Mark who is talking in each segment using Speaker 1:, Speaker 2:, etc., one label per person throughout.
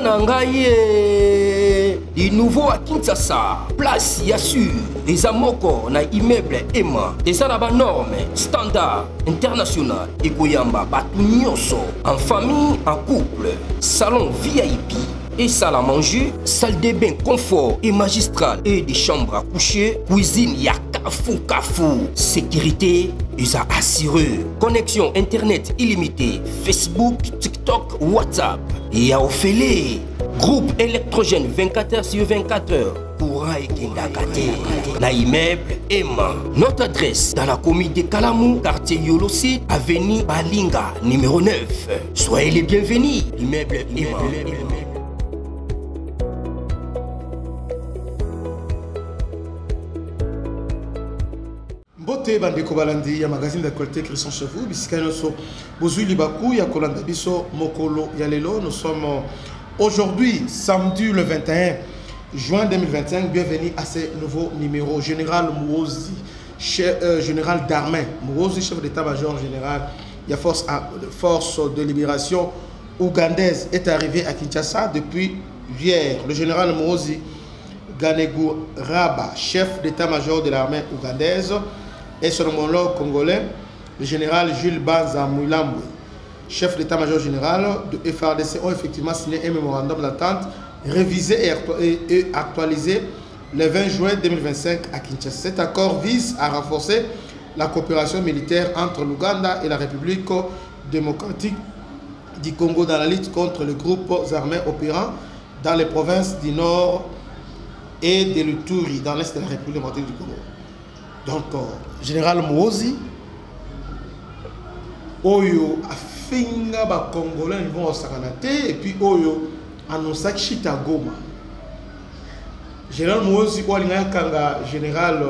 Speaker 1: Nangaye, du nouveau à Kinshasa, place Yassur, des amoko na immeuble Emma, des arabes normes, standard, international, et Koyamba, Batunyoso, en famille, en couple, salon VIP. Et salle à manger, salle de bain confort et magistrale et des chambres à coucher, cuisine Kafou. Sécurité, ils ont assuré. Connexion internet illimitée, Facebook, TikTok, WhatsApp. Et à Ophélie, groupe électrogène 24h/24h. Courant et Kindakate. Na immeuble Emma. Notre adresse dans la commune de Kalamou, quartier Yolosi, avenue Balinga, numéro 9. Soyez les bienvenus. Immeuble Emma.
Speaker 2: Bote bandeko balandi ya magazine d'actualité Christian Chevou bisikano so bozui libaku ya kolanda biso mokolo ya lelo. Nous sommes aujourd'hui samedi le 21 juin 2025. Bienvenue à ce nouveau numéro. Général Muhoozi, général d'armée Muhoozi, chef d'état-major général de force de libération ougandaise, est arrivé à Kinshasa depuis hier. Le général Muhoozi Kainerugaba, chef d'état-major de l'armée ougandaise, et son homologue congolais, le général Jules Banza Mouilambwe, chef d'état-major général de FARDC, ont effectivement signé un mémorandum d'entente révisé et actualisé le 20 juin 2025 à Kinshasa. Cet accord vise à renforcer la coopération militaire entre l'Ouganda et la République démocratique du Congo dans la lutte contre les groupes armés opérant dans les provinces du Nord et de l'Uturi dans l'est de la République démocratique du Congo. Donc, général Muhoozi, Oyo a finga ba Congolais vont au Sakanate et puis Oyo annonce Chita Goma. Général Muhoozi, Olinga Kanga, général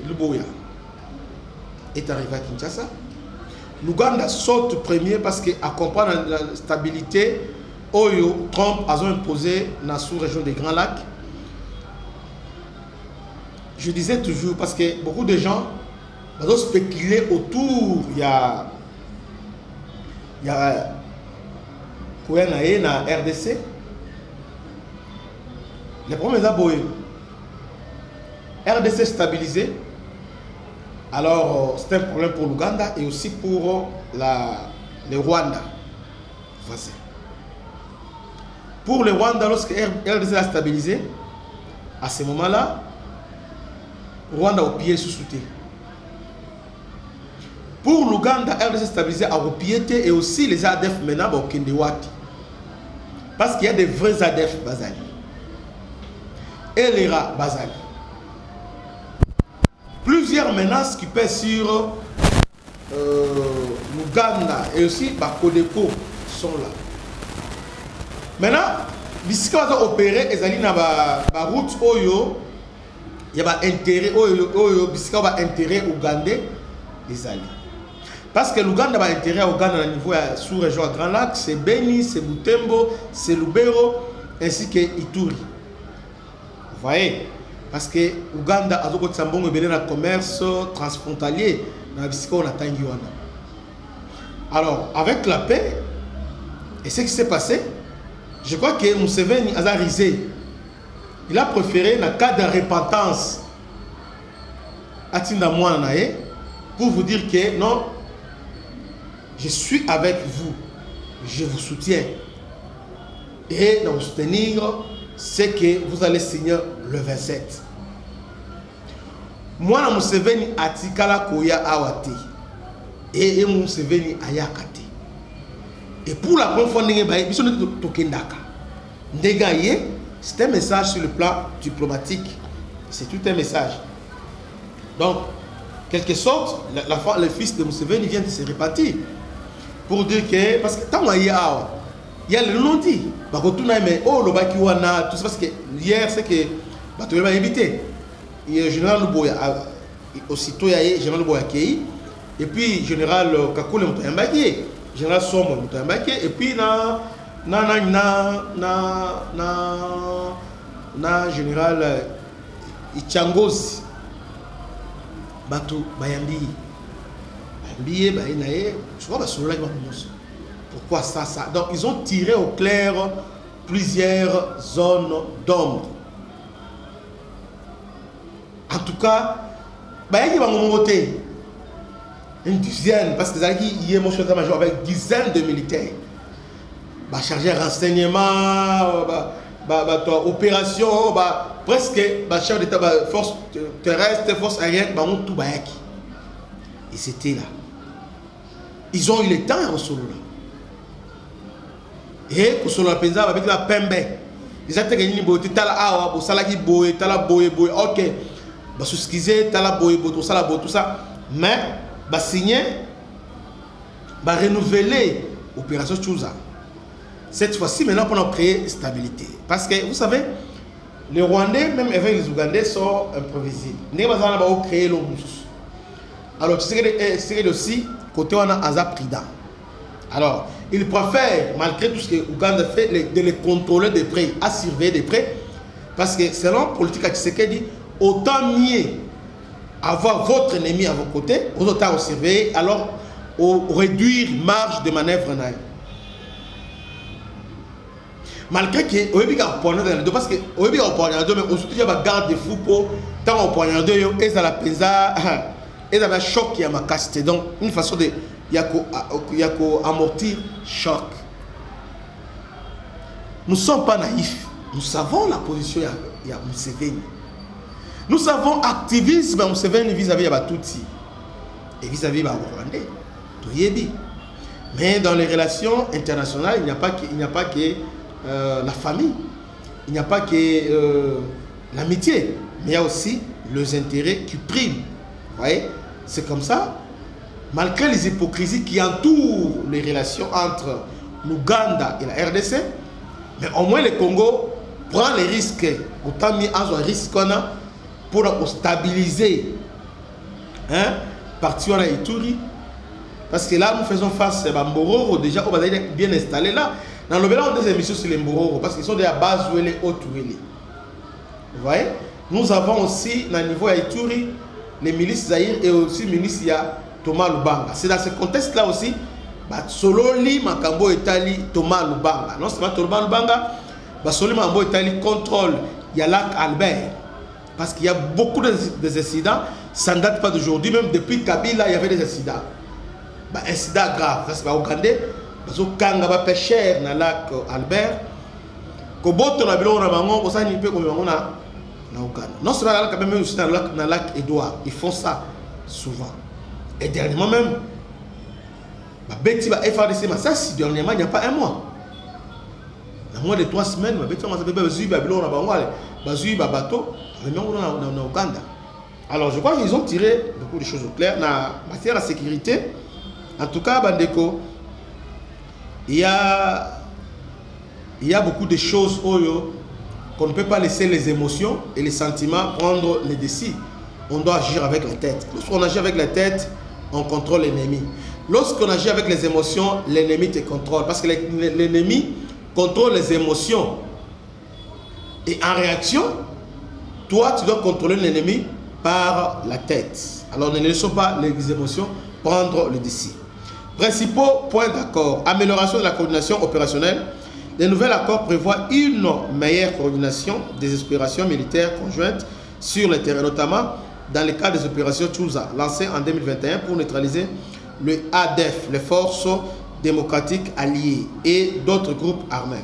Speaker 2: Luboya, est arrivé à Kinshasa. L'Ouganda saute premier parce qu'à comprendre la stabilité, Oyo Trump a imposé dans la sous-région des Grands Lacs. Je disais toujours, parce que beaucoup de gens ont spéculé autour, il y a Kouenae na RDC. Les problèmes d'abord, RDC stabilisé. Alors, c'est un problème pour l'Ouganda et aussi pour le Rwanda. Voici. Pour le Rwanda, lorsque RDC a stabilisé, à ce moment-là, Rwanda au pied sous-souté. Pour l'Ouganda, RDC stabilisé à Ropiété et aussi les ADF maintenant au Kendewati. Parce qu'il y a des vrais ADF Bazali. Et les rats Bazali. Plusieurs menaces qui pèsent sur l'Ouganda et aussi Kodeko sont là. Maintenant, d'ici qu'on va opérer, ils allaient dans la route Oyo. Il y a un intérêt intérêt ougandais les alliés. Parce que l'Ouganda a intérêt au Ouganda au niveau sous-région à Grand Lac, c'est Beni, c'est Butembo, c'est Lubero, ainsi que Ituri. Vous voyez? Parce que l'Ouganda a un commerce transfrontalier dans la Bisco, on a Tangiwana. Alors, avec la paix, et ce qui s'est passé, je crois que Museveni a risé. Il a préféré, dans le cas de repentance, pour vous dire que non, je suis avec vous, je vous soutiens. Et de vous soutenir, c'est que vous allez signer le 27. Moi, je suis venu à Tikala Koya Awate. Et Museveni Ayakate. Et pour la première fois, je suis venu à Tokendaka. C'est un message sur le plan diplomatique. C'est tout un message. Donc, quelque sorte, le fils de Museveni vient de se répartir. Pour dire que, parce que tant qu'il y a le non-dit, tout ça, parce que hier, c'est que tu vas éviter. Le général Luboya, aussitôt, il y a le général Luboya qui et puis le général Kakule Moutayambaki, le général Somo Moutayambaki, et puis na général Ichangozi Batu Bayambi Bayambi Bayinae, je crois que c'est là. Pourquoi ça? Donc, ils ont tiré au clair plusieurs zones d'ombre. En tout cas, une dizaine, parce que y a mon chef d'état-major avec dizaines de militaires. Chargé renseignement, opération, presque chef d'état, force terrestre, force aérienne, tout bayaki. Et c'était là. Ils ont eu le temps à Rosolo. Et pour Rosolo Penza, avec la Pembe, ils ont gagné une beauté, tala awa, pour salaki boye, tala boye, ok. Sousquiser, tala boye, tout ça, tout ça. Mais, signer, renouveler l'opération Tchouza. Cette fois-ci, maintenant, pour créer stabilité. Parce que, vous savez, les Rwandais, même avec les Ougandais, sont imprévisibles. Nous avons créé l'eau. Alors, tu sais aussi, côté on a Azap Prida. Alors, ils préfèrent, malgré tout ce que l'Ouganda fait, de les contrôler de près, à surveiller de près. Parce que selon la politique à Tshisekedi, autant mieux avoir votre ennemi à vos côtés, autant surveiller, alors réduire marge de manœuvre. Malgré que au début parce que au début on poignardé mais aujourd'hui il y a garde de fou pour tant on poignardé et ça la pesa et ça va choc qui a ma casse donc une façon de il y a qu'à amortir choc. Nous ne sommes pas naïfs, nous savons la position il y a Museveni. Nous savons activisme Museveni vis-à-vis de Batutsi et vis-à-vis de Rwandais. Mais dans les relations internationales, il n'y a pas que la famille, il n'y a pas que l'amitié, mais il y a aussi les intérêts qui priment. Vous voyez, c'est comme ça. Malgré les hypocrisies qui entourent les relations entre l'Ouganda et la RDC, mais au moins le Congo prend les risques, autant mis un risque qu'on a pour stabiliser partie on a Ituri. Parce que là, nous faisons face à Mbororo, déjà, on va bien installé là. Dans le bilan, on a des émissions sur les Mbororo, parce qu'ils sont déjà base où les hautes où les. Vous voyez? Nous avons aussi, dans le niveau à Ituri, les milices Zahir et aussi les milices Thomas Lubanga. C'est dans ce contexte-là aussi, Sololi, Makambo Etali, Thomas Lubanga. Non seulement Thomas Lubanga, Sololi, Makambo Etali contrôle Yalak Albert. Parce qu'il y a beaucoup d'incidents, ça ne date pas d'aujourd'hui, même depuis Kabila, il y avait des incidents. Incident grave, ça c'est pas Ougandais, parce que quand on a pêché dans le lac Albert, quand on a vu on a peu comme on a Ouganda. Non seulement quand même aussi dans le lac Édouard, ils font ça souvent. Et dernièrement même, Betty va FRDC, mais ça si dernièrement il n'y a pas un mois. Dans moins de 3 semaines, Betty va bateau, en Ouganda. Alors je crois qu'ils ont tiré beaucoup de choses au clair. Dans la matière de sécurité, en tout cas, Bandeko, il y a beaucoup de choses qu'on ne peut pas laisser les émotions et les sentiments prendre les décisions. On doit agir avec la tête. Lorsqu'on agit avec la tête, on contrôle l'ennemi. Lorsqu'on agit avec les émotions, l'ennemi te contrôle. Parce que l'ennemi contrôle les émotions. Et en réaction, toi, tu dois contrôler l'ennemi par la tête. Alors ne laissons pas les émotions prendre le décision. Principaux points d'accord. Amélioration de la coordination opérationnelle. Le nouvel accord prévoit une meilleure coordination des opérations militaires conjointes sur le terrain, notamment dans le cadre des opérations Tchouza, lancées en 2021 pour neutraliser le ADF, les forces démocratiques alliées et d'autres groupes armés.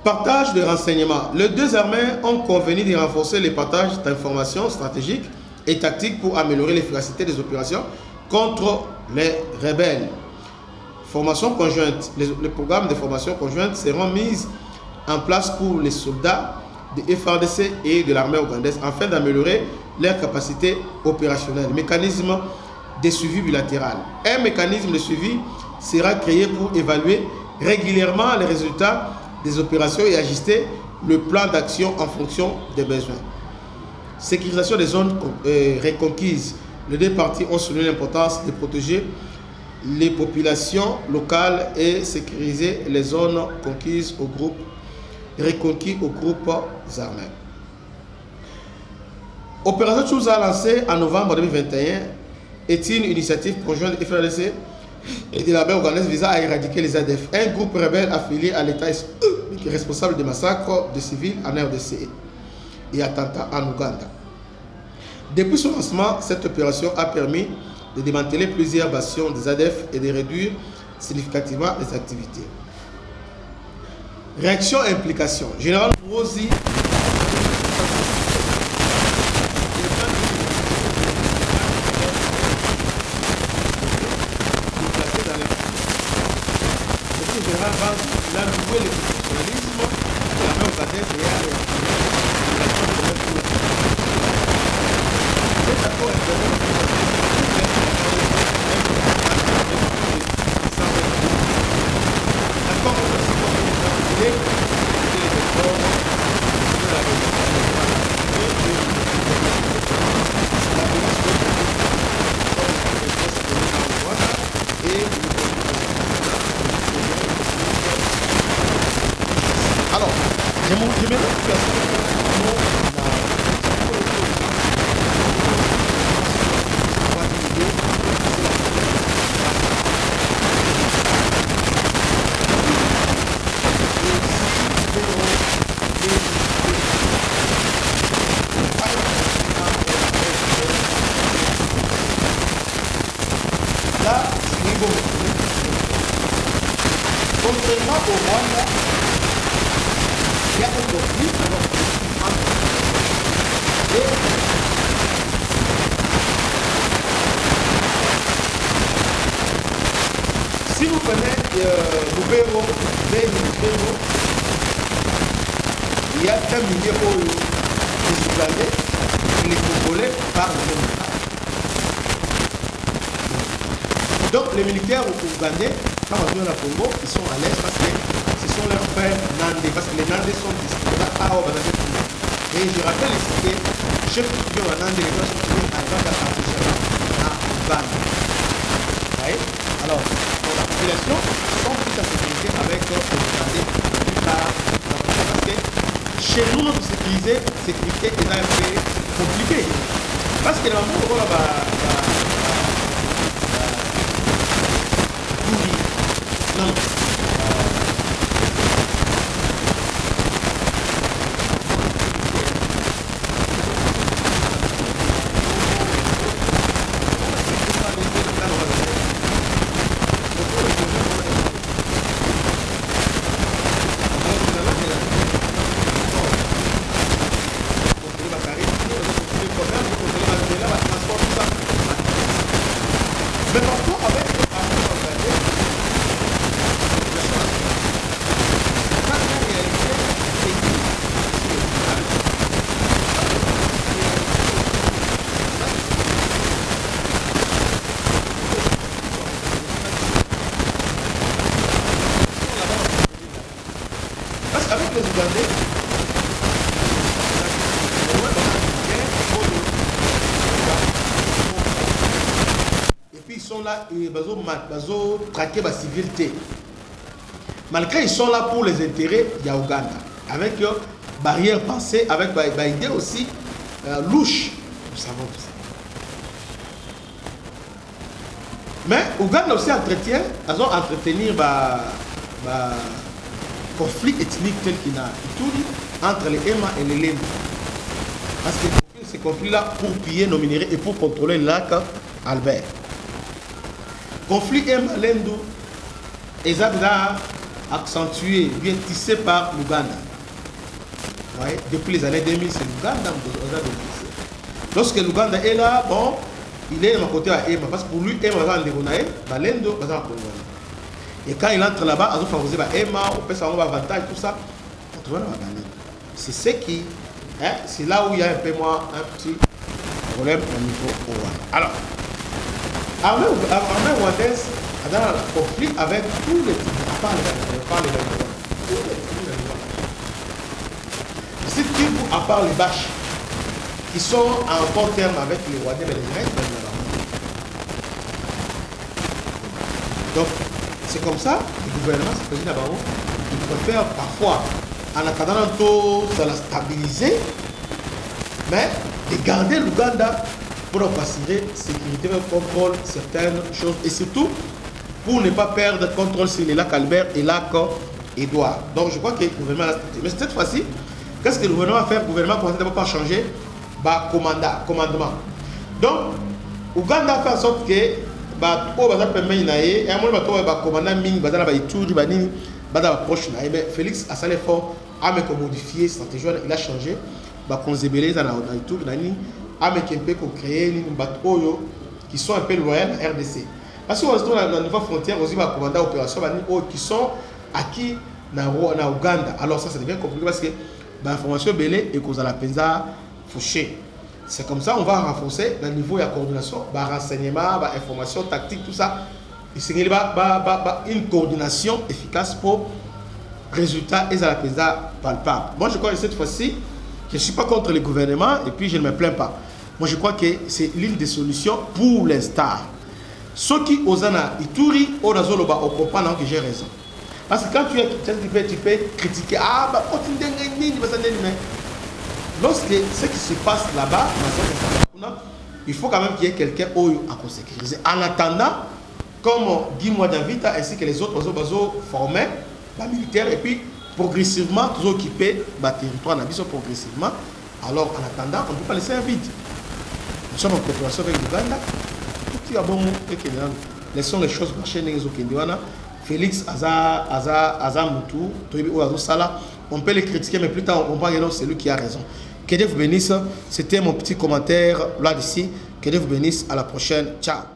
Speaker 2: Partage de renseignements. Les deux armées ont convenu de renforcer le partage d'informations stratégiques et tactiques pour améliorer l'efficacité des opérations contre les rebelles. Formation conjointe. Les programmes de formation conjointe seront mis en place pour les soldats de FARDC et de l'armée ougandaise afin d'améliorer leurs capacités opérationnelles. Mécanisme de suivi bilatéral. Un mécanisme de suivi sera créé pour évaluer régulièrement les résultats des opérations et ajuster le plan d'action en fonction des besoins. Sécurisation des zones reconquises. Les deux parties ont souligné l'importance de protéger les populations locales et sécuriser les zones conquises aux groupes reconquis aux groupes armés. Opération Tchouza lancée en novembre 2021 est une initiative conjointe de FARDC Et de l'armée ougandaise visant à éradiquer les ADF. Un groupe rebelle affilié à l'État responsable de massacres de civils en RDC et attentats en Ouganda. Depuis son lancement, cette opération a permis de démanteler plusieurs bastions des ADF et de réduire significativement les activités. Réaction et implication. Général Mourozi il a loué le professionnalisme de la main ougandaise et cet accord alors, je me là, c'est bon. Contrairement au Rwanda, il y a un conflit si vous prenez Lubero, il y a un milieu où les Ougandais et les Congolais parlent le même langage. Donc les militaires ougandais, quand on vient au Congo, ils sont à l'aise parce que ce sont leurs frères Nandé, parce que les Nandés sont distribués à Ouganda. Et je rappelle ici que chef de Nandé, les gens sont trouvés à Ouganda, à Ouganda. Alors, pour la population, sont plus en sécurité avec les Ougandais parce que chez nous, notre sécurité est un peu compliquée. Parce que normalement, on va non. Mais parfois avec parce qu'avec les Ougandais, et puis ils sont là, ils vont traquer la civilité. Malgré ils sont là pour les intérêts de Ouganda, avec barrière pensée, avec une idée aussi louche. Nous savons tout ça. Mais Ouganda aussi entretient, ils ont entretenir conflit ethnique tel qu'il a entre les Ema et les Lendu. Parce que ces conflits-là pour piller nos minéraux et pour contrôler le lac Albert. Conflit Ema Lendu, ils ont accentué, bien tissé par l'Ouganda. Depuis les années 2000, c'est l'Ouganda qui a tissé. Lorsque l'Ouganda est là, bon, il est à côté à Ema, parce que pour lui, Ema va en dégonaï, Lendu va en Congo. Et quand il entre là-bas, ils ont favorisé Emma, on peut savoir l'avantage, tout ça. C'est ce qui, c'est là où il y a un peu moins un petit problème au niveau Rwanda. Alors, l'armée rwandaise a dans un conflit avec tous les tribus, à part les tous les tribus de l'Ouganda. Ces tribus, à part les Bâches, qui sont en bon terme avec les Rwandais, mais les restes, donc, c'est comme ça, le gouvernement, c'est président Barreau, il préfère parfois, en attendant tout, ça la stabiliser, mais de garder l'Ouganda pour assurer sécurité, contrôle certaines choses, et surtout pour ne pas perdre contrôle sur les lacs Albert et lac Édouard. Donc je crois que le gouvernement a respecté. Mais cette fois-ci, qu'est-ce que le gouvernement va faire? Le gouvernement commence d'abord par changer commandement. Donc, Ouganda fait en sorte que Félix a salé fort à me modifier stratégie, il a changé. Qui sont un peu loyaux à RDC. Parce que dans niveau frontière, aussi, va commander opération qui sont acquis dans Ouganda. Alors ça devient compliqué parce que l'information belée et cause à la penza fauchée. C'est comme ça on va renforcer le niveau de coordination, renseignement, information, tactique, tout ça. Et c'est une coordination efficace pour résultat et à la penza palpable. Moi je crois que cette fois-ci, je ne suis pas contre le gouvernement et puis je ne me plains pas. Moi je crois que c'est l'une des solutions pour l'instant. Ceux qui osent Ituri, on comprend que j'ai raison. Parce que quand tu peux critiquer, lorsque ce qui se passe là-bas, il faut quand même qu'il y ait quelqu'un à sécuriser. En attendant, comme Guy Mouadavita ainsi que les autres oiseaux formés, les militaires, et puis progressivement, tous occupés le territoire, progressivement. Alors en attendant, on ne peut pas laisser un vide. Nous sommes en coopération avec l'Ouganda. Laissons les choses marcher. Félix Azamutu, on peut les critiquer, mais plus tard on comprend que c'est lui qui a raison. Que Dieu vous bénisse. C'était mon petit commentaire là d'ici. Que Dieu vous bénisse. À la prochaine. Ciao.